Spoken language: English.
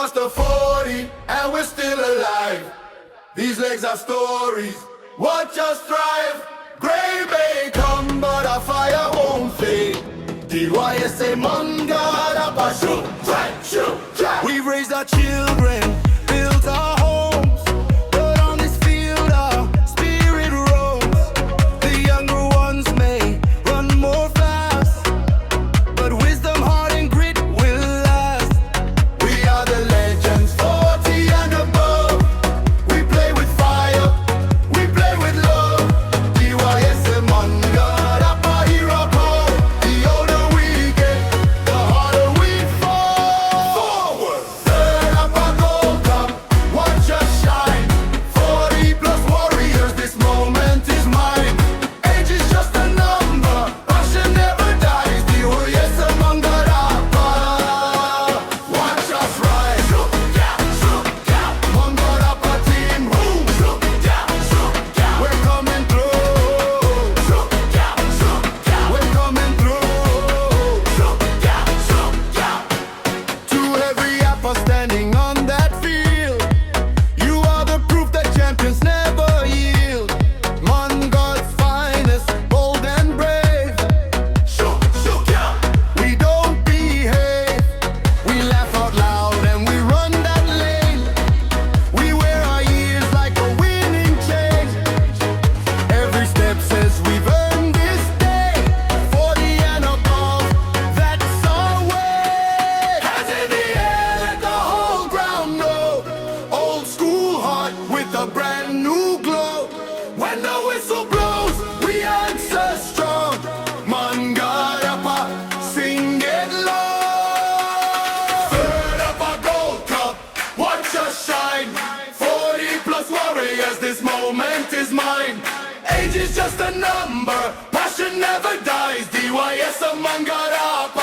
crossed the 40 and we're still alive. These legs are stories, watch us thrive. Grey may come but our fire won't fade. DYSA, Mundgod, Appa, ShookGyap. We've raised our children, built our homes, but on this field our spirit roams. The younger ones may run more fast, but wisdom, heart and grit will last. We are the legends, 40 and above. We play with fire, we play with love. DYSA, Mundgod, Appa, hero call. The older we get, the harder we fall. Forward! Third Appa Gold Cup, watch us shine. 40 plus warriors, this moment is mine. Age is just a number, passion never dies. DYSA, Mundgod, Appa, watch us rise. ShookGyap, Mundgod, Appa team, boom. ShookGyap, we're coming through. ShookGyap, we're coming through. ShookGyap. To every Appa standing on that field, you are the proof that champions never yield. Mundgod's finest, bold and brave. ShookGyap, we don't behave. We laugh out loud and we run that lane. We wear our years like a winning chain. Every step says we've earned this day. 40 and above, that's our way. Hands in the air, let the whole ground know. Old school heart with a brand new glow. When the whistle blows, we answer strong. Mundgod, Appa, sing it loud. Third Appa Gold Cup, watch us shine. 40 plus warriors, this moment is mine. Age is just a number, passion never dies. DYSA, Mundgod, Appa.